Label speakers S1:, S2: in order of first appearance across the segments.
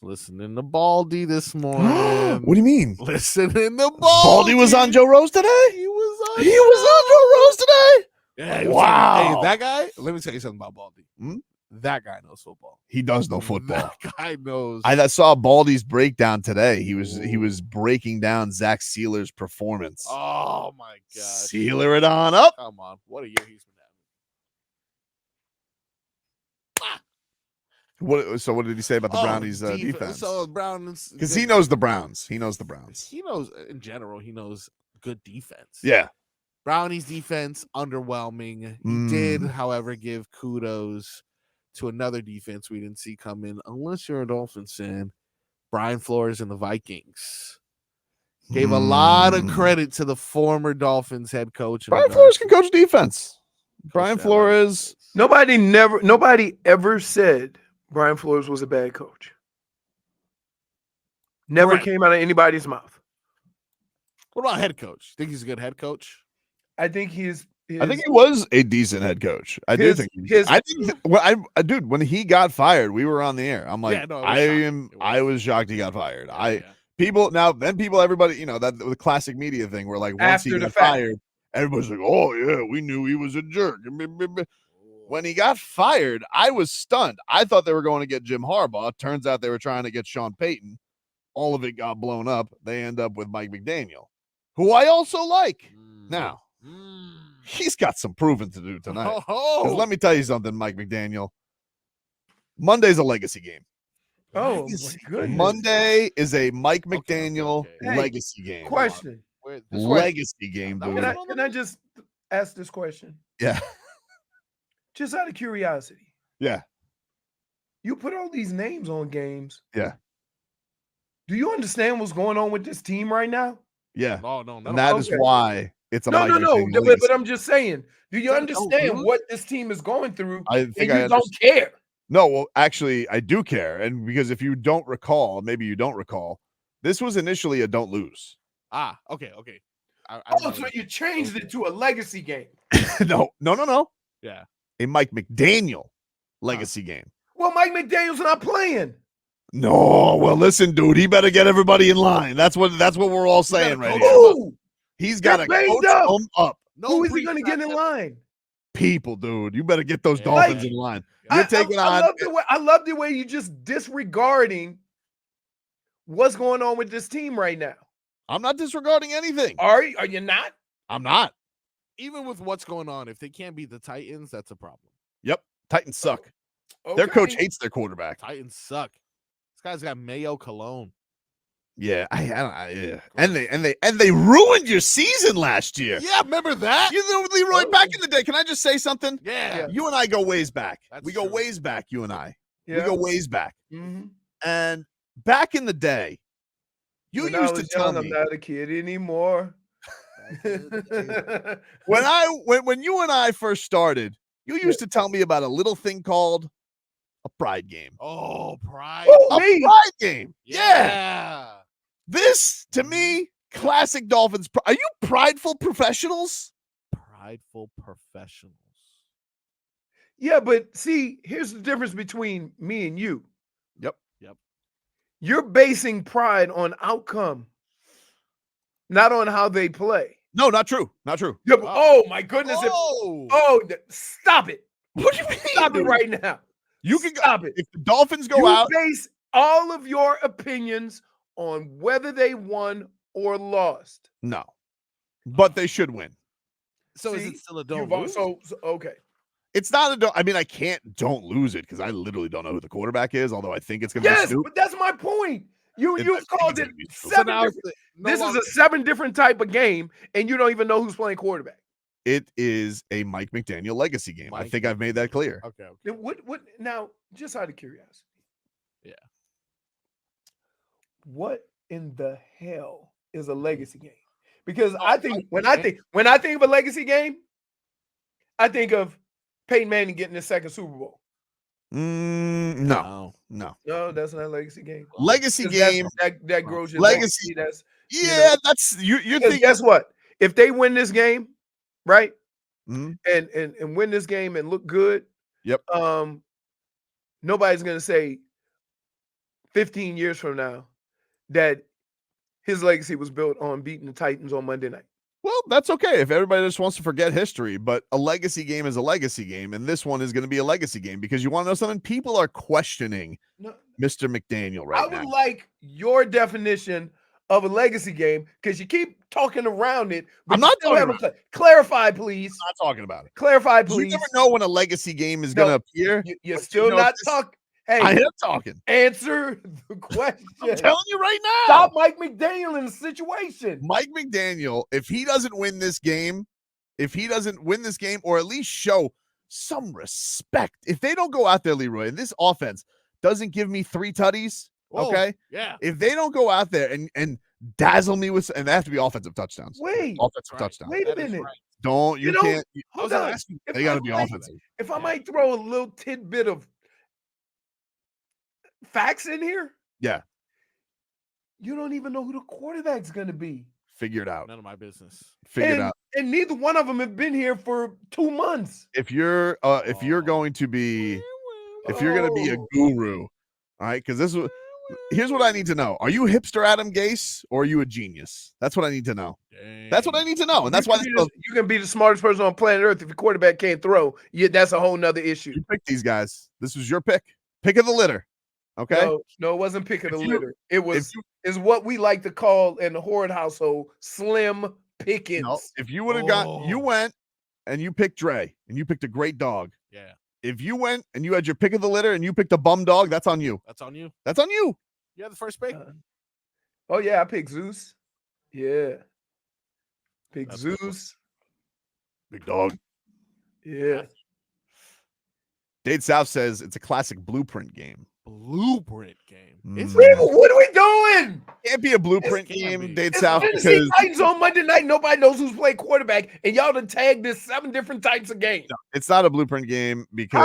S1: Listening to Baldy this morning.
S2: What do you mean?
S1: Listening to
S2: Baldy was on Joe Rose today?
S1: He was on
S2: Joe Rose today?
S1: Yeah,
S2: wow.
S1: Hey, that guy, let me tell you something about Baldy. That guy knows football.
S2: He does know football.
S1: That guy knows.
S2: I saw Baldy's breakdown today. He was breaking down Zach Sealer's performance.
S1: Oh my gosh.
S2: Sealer it on up.
S1: Come on. What a year he's been having.
S2: So what did he say about the Brownies defense?
S1: So Browns,
S2: because he knows the Browns. He knows the Browns.
S1: He knows in general. He knows good defense.
S2: Yeah.
S1: Brownies defense underwhelming. He did, however, give kudos to another defense we didn't see come in. Unless you're a Dolphins fan, Brian Flores and the Vikings gave a lot of credit to the former Dolphins head coach.
S2: Brian Flores can coach defense. Brian Flores.
S3: Nobody ever said Brian Flores was a bad coach. Never came out of anybody's mouth.
S2: What about head coach? Think he's a good head coach?
S3: I think he
S2: was a decent head coach. Dude, when he got fired, we were on the air. I'm like, I was shocked he got fired. Everybody, that the classic media thing where like once he got fired, everybody's like, oh yeah, we knew he was a jerk. When he got fired, I was stunned. I thought they were going to get Jim Harbaugh. Turns out they were trying to get Sean Payton. All of it got blown up. They end up with Mike McDaniel, who I also like. Now, he's got some proving to do tonight. Because let me tell you something, Mike McDaniel. Monday's a legacy game.
S3: Oh, my goodness.
S2: Monday is a Mike McDaniel legacy game.
S3: Question.
S2: Legacy game, dude.
S3: Can I just ask this question?
S2: Yeah.
S3: Just out of curiosity.
S2: Yeah.
S3: You put all these names on games.
S2: Yeah.
S3: Do you understand what's going on with this team right now?
S2: Yeah.
S1: No.
S2: And that is why it's a
S3: no. But I'm just saying, do you understand what this team is going through?
S2: I think
S3: you don't care.
S2: No, well, actually, I do care. And because if you don't recall, maybe you don't recall, this was initially a don't lose.
S1: Okay.
S3: So you changed it to a legacy game.
S2: No.
S1: Yeah.
S2: A Mike McDaniel legacy game.
S3: Well, Mike McDaniel's not playing.
S2: No, well, listen, dude, he better get everybody in line. That's what we're all saying right here. He's got to coach them up.
S3: Who is he going to get in line?
S2: People, dude, you better get those Dolphins in line. You're taking on.
S3: I love the way you just disregarding what's going on with this team right now.
S2: I'm not disregarding anything.
S3: Are you not?
S2: I'm not.
S1: Even with what's going on, if they can't beat the Titans, that's a problem.
S2: Yep, Titans suck.
S3: Okay.
S2: Their coach hates their quarterback.
S1: Titans suck. This guy's got Mayo Cologne.
S2: Yeah, and they ruined your season last year.
S1: Yeah, remember that?
S2: You know, Leroy, back in the day. Can I just say something?
S1: Yeah.
S2: You and I go ways back.
S1: That's
S2: go
S1: true.
S2: ways back. You and I.
S3: Yeah.
S2: We go ways back.
S3: Mm-hmm.
S2: And back in the day,
S3: when used to tell me, I'm not a kid anymore.
S2: when you and I first started, you used to tell me about a little thing called a pride game.
S1: Oh, pride.
S2: Pride game.
S1: Yeah.
S2: This, to me, classic Dolphins. Are you prideful professionals?
S1: Prideful professionals.
S3: Yeah, but see, here's the difference between me and you.
S2: Yep.
S3: You're basing pride on outcome, not on how they play.
S2: No, not true. Yeah,
S3: oh my goodness. Stop it.
S2: What do you mean?
S3: Stop it right now.
S2: You can
S3: stop it.
S2: If the Dolphins go out.
S3: You base all of your opinions on whether they won or lost.
S2: No. But they should win.
S1: So is it still a don't lose?
S3: Okay.
S2: It's not a don't. I mean, I can't don't lose it because I literally don't know who the quarterback is, although I think it's going to be Snoop.
S3: But that's my point. You've called it seven. This is a 7 different type of game, and you don't even know who's playing quarterback.
S2: It is a Mike McDaniel legacy game. I think I've made that clear.
S1: Okay.
S3: What now, just out of curiosity.
S1: Yeah.
S3: What in the hell is a legacy game? Because I think when I think of a legacy game, I think of Peyton Manning getting his second Super Bowl.
S2: No,
S3: that's not a legacy game.
S2: Legacy game
S3: that grows your
S2: legacy.
S3: That's
S2: that's you're thinking.
S3: Guess what? If they win this game, right,
S2: and
S3: win this game and look good,
S2: yep.
S3: Nobody's gonna say 15 years from now that his legacy was built on beating the Titans on Monday night.
S2: Well, that's okay if everybody just wants to forget history, but a legacy game is a legacy game, and this one is going to be a legacy game because you want to know something? People are questioning Mr. McDaniel right now.
S3: I would like your definition of a legacy game because you keep talking around it. But
S2: I'm not talking about it.
S3: Clarify, please.
S2: I'm not talking about it.
S3: Clarify, please.
S2: You never know when a legacy game is going to appear.
S3: You're still not talking. Hey,
S2: I am talking.
S3: Answer the question.
S2: I'm telling you right now.
S3: Stop Mike McDaniel in the situation.
S2: Mike McDaniel, if he doesn't win this game, or at least show some respect, if they don't go out there, Leroy, and this offense doesn't give me 3 tutties, okay?
S1: Yeah.
S2: If they don't go out there and dazzle me with, and they have to be offensive touchdowns.
S3: Wait.
S2: Offensive touchdowns.
S3: Wait a minute.
S2: Right. Don't, you can't.
S3: Hold on.
S2: They got to be offensive.
S3: If I might throw a little tidbit of facts in here.
S2: Yeah.
S3: You don't even know who the quarterback's going to be.
S2: Figure it out.
S1: None of my business.
S2: Figure it out.
S3: And neither one of them have been here for 2 months.
S2: If you're going to be a guru, all right? Because here's what I need to know: are you hipster Adam Gase or are you a genius? That's what I need to know.
S1: Dang.
S2: That's what I need to know, and that's why
S3: you can be the smartest person on planet Earth if your quarterback can't throw. That's a whole nother issue.
S2: You pick these guys. This was your pick of the litter. Okay.
S3: No, it wasn't pick of the litter. It was is what we like to call in the Horde household slim pickings.
S2: No, if you would have you went and you picked Dre and you picked a great dog.
S1: Yeah.
S2: If you went and you had your pick of the litter and you picked a bum dog, that's on you.
S1: That's on you.
S2: That's on you.
S1: You had the first pick.
S3: I picked Zeus. Yeah. Pick Zeus.
S2: Big dog.
S3: Yeah.
S2: Dade South says it's a classic blueprint game.
S1: Blueprint game.
S3: What are we doing?
S2: Can't be a blueprint game, Dade South.
S3: Because Titans on Monday night, nobody knows who's playing quarterback, and y'all done tagged this 7 different types of games.
S2: No, it's not a blueprint game because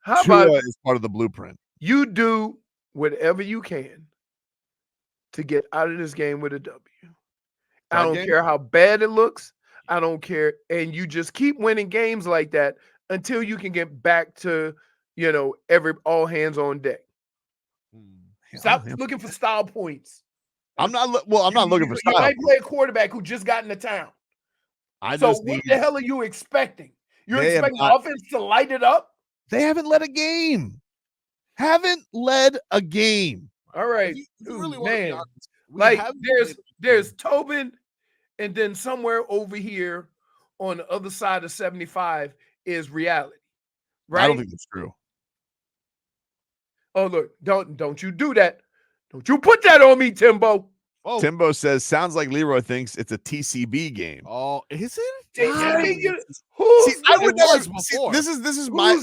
S3: how about
S2: is part of the blueprint.
S3: You do whatever you can to get out of this game with a W. I don't care how bad it looks. I don't care. And you just keep winning games like that until you can get back to, all hands on deck. Stop looking for style points.
S2: I'm not looking for style.
S3: You might play a quarterback who just got into town. What the hell are you expecting? You're expecting the offense to light it up?
S2: They haven't led a game.
S3: All right.
S1: Really
S3: man. Like there's Tobin, and then somewhere over here on the other side of 75 is reality. Right?
S2: I don't think that's true.
S3: Oh, look, don't you do that. Don't you put that on me, Timbo.
S2: Oh. Timbo says, sounds like Leroy thinks it's a TCB game.
S1: Oh, is it?
S3: TCB?
S2: This is
S3: who's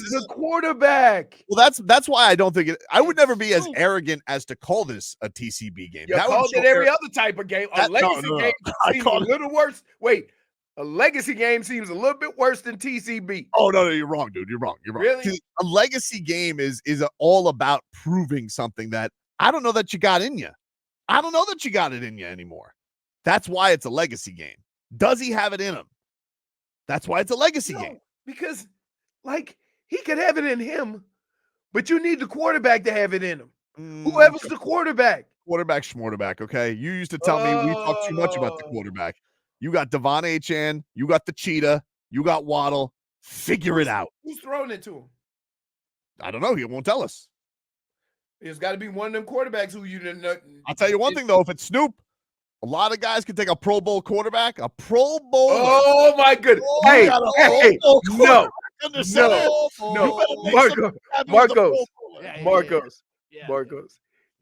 S3: the quarterback?
S2: Well, that's why I don't think it. I would never be as arrogant as to call this a TCB game.
S3: You called it every other type of game. A legacy game seems a little worse. Wait, a legacy game seems a little bit worse than TCB.
S2: Oh no, you're wrong, dude. You're wrong.
S3: Really?
S2: A legacy game is all about proving something that I don't know that you got in you. I don't know that you got it in you anymore. That's why it's a legacy game. Does he have it in him? That's why it's a legacy game.
S3: Because, he could have it in him, but you need the quarterback to have it in him. Whoever's the quarterback.
S2: Quarterback, schmorterback, okay? You used to tell me we talk too much about the quarterback. You got Devon Achane, you got the Cheetah, you got Waddle. Figure it out.
S3: Who's throwing it to him?
S2: I don't know. He won't tell us.
S3: It's got to be one of them quarterbacks who you didn't know.
S2: I'll tell you one thing, though. If it's Snoop, a lot of guys can take a Pro Bowl quarterback. A Pro Bowl.
S3: Oh, my goodness. Hey, no. Marcos.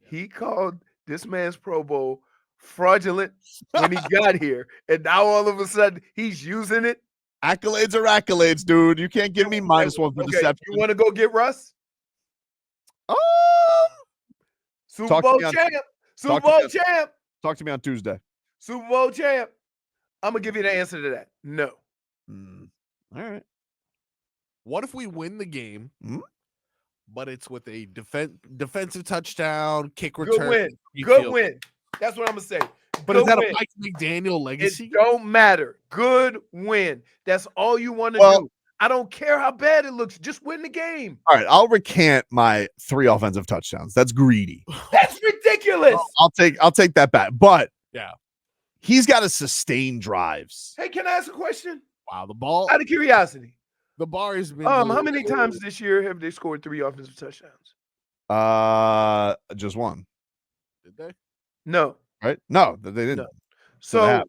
S3: He called this man's Pro Bowl fraudulent when he got here. And now all of a sudden, he's using it.
S2: Accolades are accolades, dude. You can't give me -1 for deception.
S3: You want to go get Russ? Super Bowl champ.
S2: Talk to me on Tuesday.
S3: Super Bowl champ. I'm going to give you the answer to that. No.
S2: All right.
S1: What if we win the game, but it's with a defensive touchdown, kick return?
S3: Good win. That's what I'm going to say.
S1: But is that a Mike McDaniel legacy?
S3: It don't matter. Good win. That's all you want to do. I don't care how bad it looks. Just win the game.
S2: All right, I'll recant my 3 offensive touchdowns. That's greedy.
S3: That's ridiculous.
S2: I'll take that back. But
S1: yeah,
S2: he's got to sustain drives.
S3: Hey, can I ask a question?
S1: Wow, the ball.
S3: Out of curiosity,
S1: the bar has been.
S3: How many times this year have they scored 3 offensive touchdowns?
S2: Just one.
S1: Did they?
S3: No.
S2: Right? No, they didn't.
S3: No. So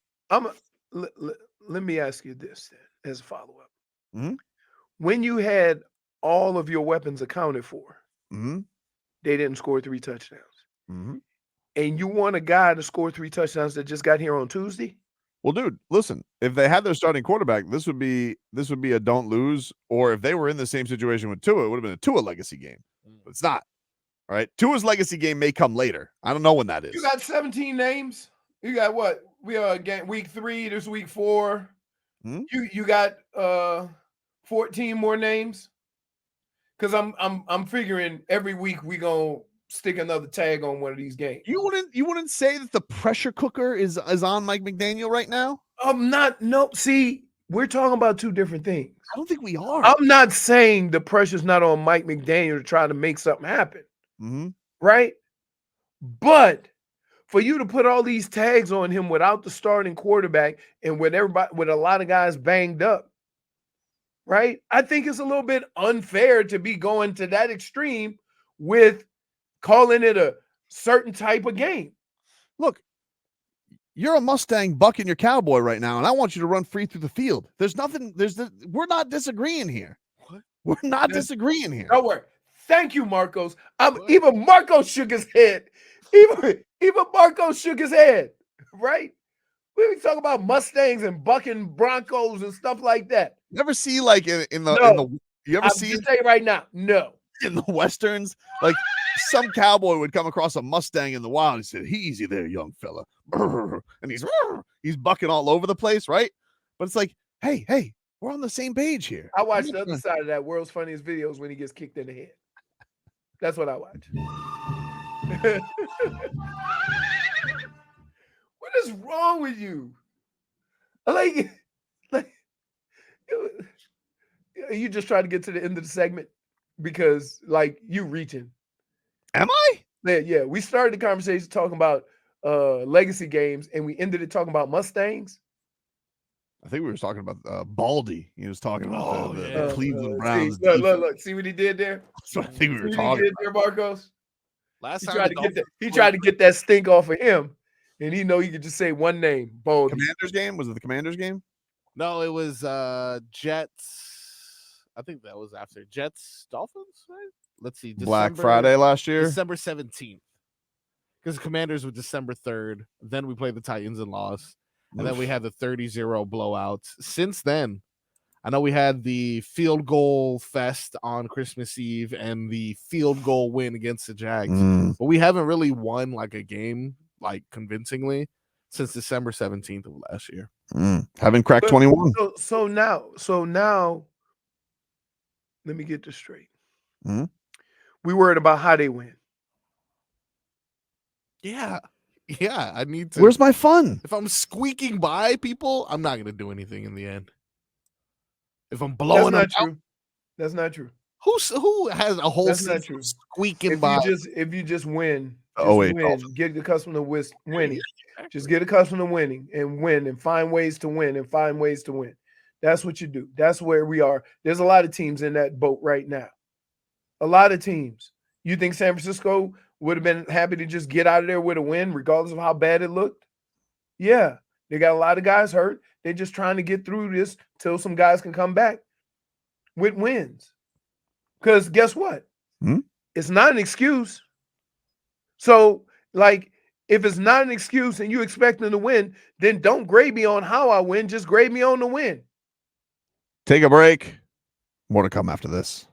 S3: let me ask you this then, as a follow-up.
S2: Mm-hmm.
S3: When you had all of your weapons accounted for,
S2: mm-hmm.
S3: they didn't score 3 touchdowns.
S2: Mm-hmm.
S3: And you want a guy to score 3 touchdowns that just got here on Tuesday?
S2: Well, dude, listen, if they had their starting quarterback, this would be a don't lose. Or if they were in the same situation with Tua, it would have been a Tua legacy game. But it's not. All right. Tua's legacy game may come later. I don't know when that is.
S3: You got 17 names. You got what? We are week 3, this week 4.
S2: Hmm?
S3: You got 14 more names. Because I'm figuring every week we gonna stick another tag on one of these games.
S2: You wouldn't say that the pressure cooker is on Mike McDaniel right now?
S3: See, we're talking about 2 different things.
S2: I don't think we are.
S3: I'm not saying the pressure's not on Mike McDaniel to try to make something happen.
S2: Mm-hmm.
S3: Right? But for you to put all these tags on him without the starting quarterback and with a lot of guys banged up, right? I think it's a little bit unfair to be going to that extreme with calling it a certain type of game.
S2: Look, you're a Mustang bucking your cowboy right now, and I want you to run free through the field. We're not disagreeing here.
S1: What?
S2: We're not disagreeing here.
S3: Don't worry. Thank you, Marcos. Even Marcos shook his head. Even Marcos shook his head, right? We talk about Mustangs and bucking Broncos and stuff like that.
S2: You ever see like in the you ever
S3: I'll
S2: see
S3: just say right now, no.
S2: In the Westerns, like some cowboy would come across a Mustang in the wild. He said, "Easy there, young fella," and he's bucking all over the place, right? But it's like, hey, we're on the same page here.
S3: I watched the other side of that World's Funniest Videos when he gets kicked in the head. That's what I watch. What is wrong with you? Like you just trying to get to the end of the segment because like you reaching.
S2: Am I?
S3: Yeah. We started the conversation talking about legacy games and we ended it talking about Mustangs.
S2: I think we were talking about Baldy. He was talking about the Cleveland Browns.
S3: Look, see what he did there?
S2: That's what I think we were talking
S3: about. He did there, Marcos? He tried to get that stink off of him, and he know he could just say one name, Baldy.
S2: Commanders game? Was it the Commanders game?
S1: No, it was Jets. I think that was after Jets Dolphins, right? Let's see.
S2: Black Friday last year?
S1: December 17th. Because the Commanders were December 3rd. Then we played the Titans and lost. And then we had the 30-0 blowouts. Since then, I know we had the field goal fest on Christmas Eve and the field goal win against the Jags. But we haven't really won like a game like convincingly since December 17th of last year.
S2: Haven't cracked 21.
S3: So now, let me get this straight. We worried about how they win.
S1: Yeah, I need to.
S2: Where's my fun?
S1: If I'm squeaking by people, I'm not going to do anything in the end. If I'm blowing
S3: them out, that's not true.
S1: Who has a whole season squeaking by?
S3: If you just win, get accustomed to winning. Just get accustomed to winning and win and find ways to win and find ways to win. That's what you do. That's where we are. There's a lot of teams in that boat right now. A lot of teams. You think San Francisco would have been happy to just get out of there with a win, regardless of how bad it looked? Yeah, they got a lot of guys hurt. They're just trying to get through this till some guys can come back with wins. Because guess what? It's not an excuse. So, like, if it's not an excuse and you expect them to win, then don't grade me on how I win. Just grade me on the win.
S2: Take a break. More to come after this.